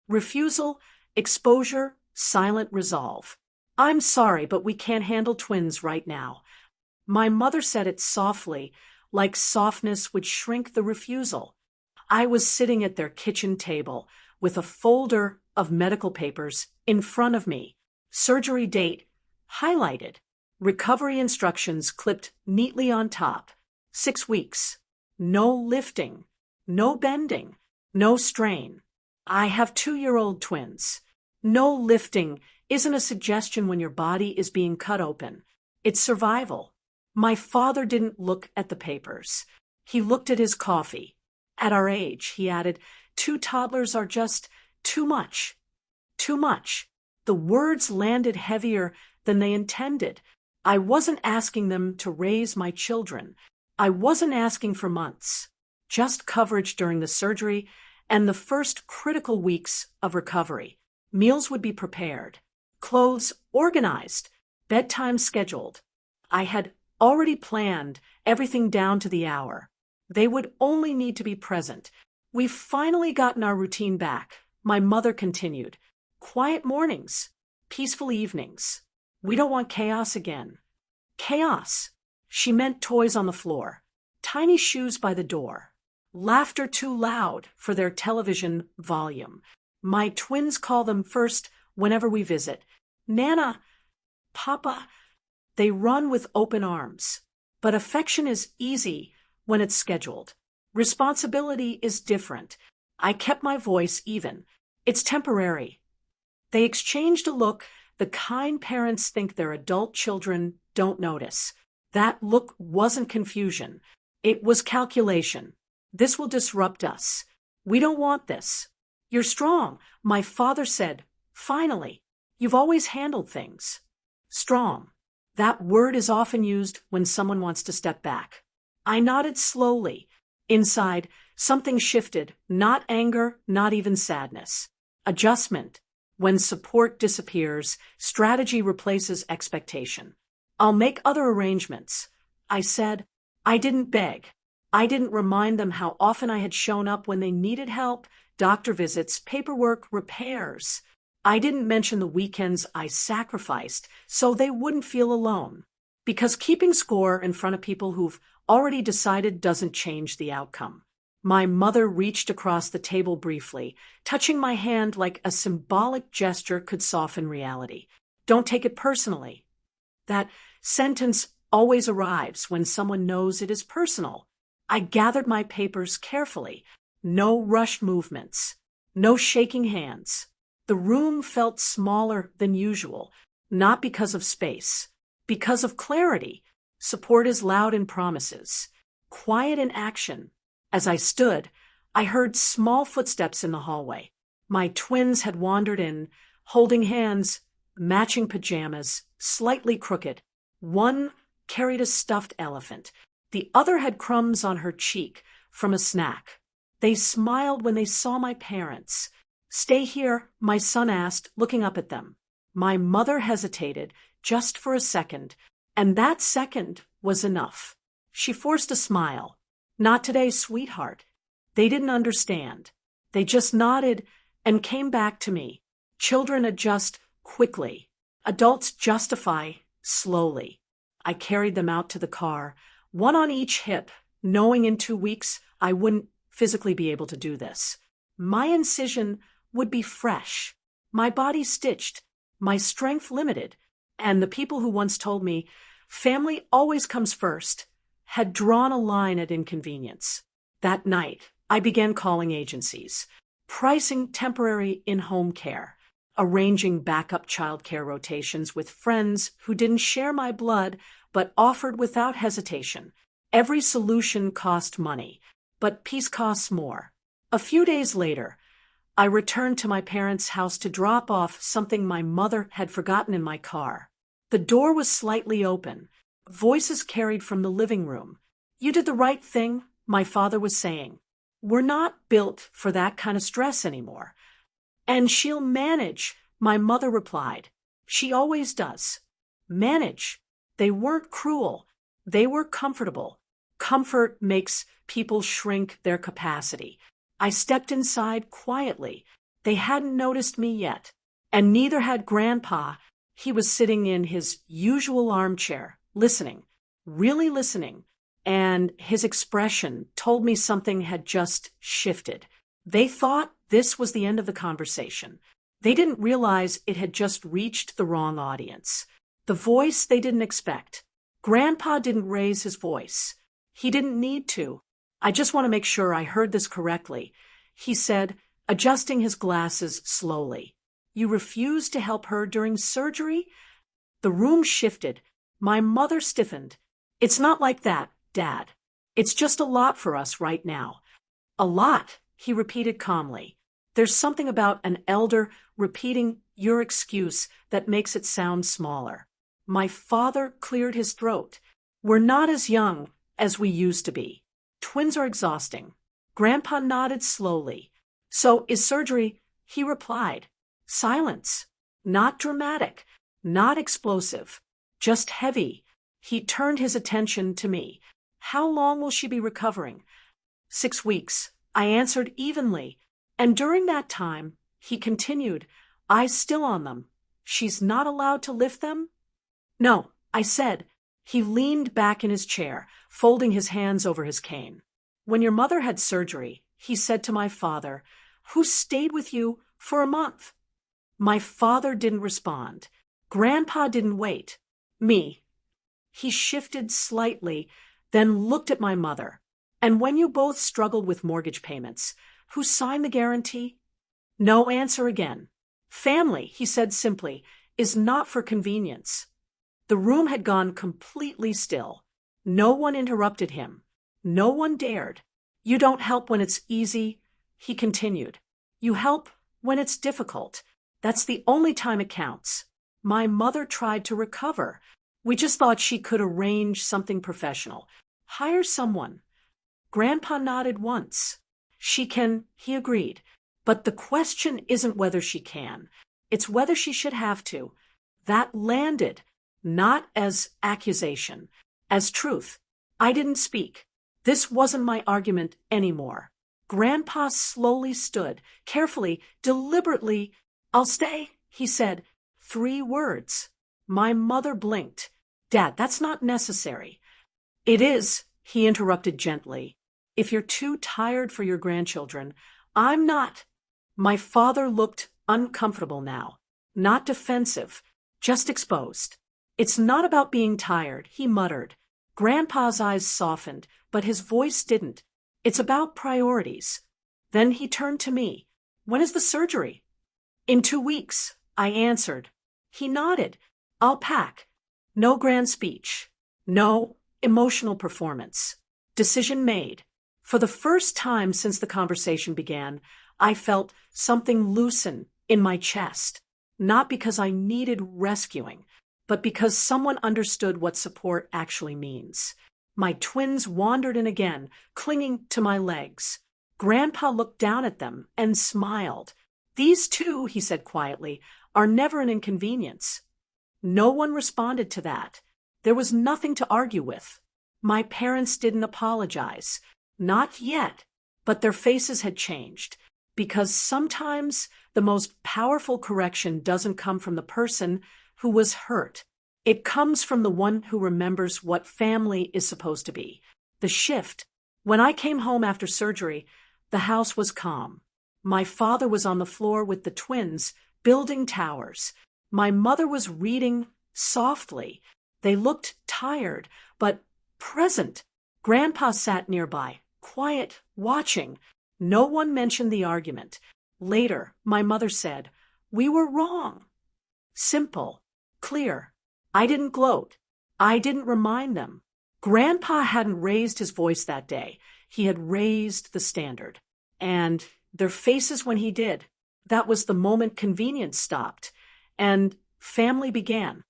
Refusal, exposure, silent resolve. I'm sorry, but we can't handle twins right now. My mother said it softly, like softness would shrink the refusal. I was sitting at their kitchen table with a folder of medical papers in front of me. Surgery date highlighted. Recovery instructions clipped neatly on top. 6 weeks. No lifting. No bending. No strain. I have 2-year-old twins. No lifting isn't a suggestion when your body is being cut open. It's survival. My father didn't look at the papers. He looked at his coffee. At our age, he added, 2 toddlers are just too much. Too much. The words landed heavier than they intended. I wasn't asking them to raise my children. I wasn't asking for months. Just coverage during the surgery and the first critical weeks of recovery. Meals would be prepared. Clothes organized. Bedtime scheduled. I had already planned everything down to the hour. They would only need to be present. We've finally gotten our routine back. My mother continued. Quiet mornings. Peaceful evenings. We don't want chaos again. Chaos. She meant toys on the floor. Tiny shoes by the door. Laughter too loud for their television volume. My twins call them first whenever we visit. Nana, Papa. They run with open arms. But affection is easy when it's scheduled. Responsibility is different. I kept my voice even. It's temporary. They exchanged a look the kind parents think their adult children don't notice. That look wasn't confusion. It was calculation. This will disrupt us. We don't want this. You're strong, my father said. Finally, you've always handled things. Strong. That word is often used when someone wants to step back. I nodded slowly. Inside, something shifted, not anger, not even sadness. Adjustment. When support disappears, strategy replaces expectation. I'll make other arrangements. I said. I didn't beg. I didn't remind them how often I had shown up when they needed help, doctor visits, paperwork, repairs. I didn't mention the weekends I sacrificed so they wouldn't feel alone. Because keeping score in front of people who've already decided doesn't change the outcome. My mother reached across the table briefly, touching my hand like a symbolic gesture could soften reality. Don't take it personally. That sentence always arrives when someone knows it is personal. I gathered my papers carefully. No rushed movements. No shaking hands. The room felt smaller than usual, not because of space, because of clarity. Support is loud in promises, quiet in action. As I stood, I heard small footsteps in the hallway. My twins had wandered in, holding hands, matching pajamas, slightly crooked. One carried a stuffed elephant. The other had crumbs on her cheek from a snack. They smiled when they saw my parents. Stay here, my son asked, looking up at them. My mother hesitated just for a second, and that second was enough. She forced a smile. Not today, sweetheart. They didn't understand. They just nodded and came back to me. Children adjust quickly. Adults justify slowly. I carried them out to the car, one on each hip, knowing in 2 weeks I wouldn't physically be able to do this. My incision would be fresh, my body stitched, my strength limited, and the people who once told me, family always comes first, had drawn a line at inconvenience. That night, I began calling agencies, pricing temporary in-home care, arranging backup childcare rotations with friends who didn't share my blood but offered without hesitation. Every solution cost money, but peace costs more. A few days later, I returned to my parents' house to drop off something my mother had forgotten in my car. The door was slightly open. Voices carried from the living room. You did the right thing, my father was saying. We're not built for that kind of stress anymore. And she'll manage, my mother replied. She always does. Manage. They weren't cruel. They were comfortable. Comfort makes people shrink their capacity. I stepped inside quietly. They hadn't noticed me yet, and neither had Grandpa. He was sitting in his usual armchair, listening, really listening, and his expression told me something had just shifted. They thought this was the end of the conversation. They didn't realize it had just reached the wrong audience. The voice they didn't expect. Grandpa didn't raise his voice. He didn't need to. I just want to make sure I heard this correctly. He said, adjusting his glasses slowly. You refused to help her during surgery? The room shifted. My mother stiffened. It's not like that, Dad. It's just a lot for us right now. A lot, he repeated calmly. There's something about an elder repeating your excuse that makes it sound smaller. My father cleared his throat. We're not as young as we used to be. Twins are exhausting. Grandpa nodded slowly. So is surgery? He replied. Silence. Not dramatic. Not explosive. Just heavy. He turned his attention to me. How long will she be recovering? 6 weeks. I answered evenly. And during that time, he continued, eyes still on them. She's not allowed to lift them? No, I said. He leaned back in his chair, folding his hands over his cane. When your mother had surgery, he said to my father, who stayed with you for a month. My father didn't respond. Grandpa didn't wait. Me. He shifted slightly, then looked at my mother. And when you both struggled with mortgage payments, who signed the guarantee? No answer again. Family, he said simply, is not for convenience. The room had gone completely still. No one interrupted him. No one dared. You don't help when it's easy, he continued. You help when it's difficult. That's the only time it counts. My mother tried to recover. We just thought she could arrange something professional. Hire someone. Grandpa nodded once. She can, he agreed. But the question isn't whether she can. It's whether she should have to. That landed, not as accusation, as truth. I didn't speak. This wasn't my argument anymore. Grandpa slowly stood, carefully, deliberately. I'll stay, he said. 3 words. My mother blinked. Dad, that's not necessary. It is, he interrupted gently. If you're too tired for your grandchildren, I'm not. My father looked uncomfortable now. Not defensive, just exposed. It's not about being tired, he muttered. Grandpa's eyes softened, but his voice didn't. It's about priorities. Then he turned to me. When is the surgery? In 2 weeks, I answered. He nodded. I'll pack. No grand speech. No emotional performance. Decision made. For the first time since the conversation began, I felt something loosen in my chest. Not because I needed rescuing, but because someone understood what support actually means. My twins wandered in again, clinging to my legs. Grandpa looked down at them and smiled. These two, he said quietly, are never an inconvenience. No one responded to that. There was nothing to argue with. My parents didn't apologize. Not yet, but their faces had changed. Because sometimes the most powerful correction doesn't come from the person who was hurt. It comes from the one who remembers what family is supposed to be. The shift. When I came home after surgery, the house was calm. My father was on the floor with the twins, building towers. My mother was reading softly. They looked tired, but present. Grandpa sat nearby, quiet, watching. No one mentioned the argument. Later, my mother said, "We were wrong." Simple, clear. I didn't gloat. I didn't remind them. Grandpa hadn't raised his voice that day. He had raised the standard. And their faces when he did. That was the moment convenience stopped. And family began.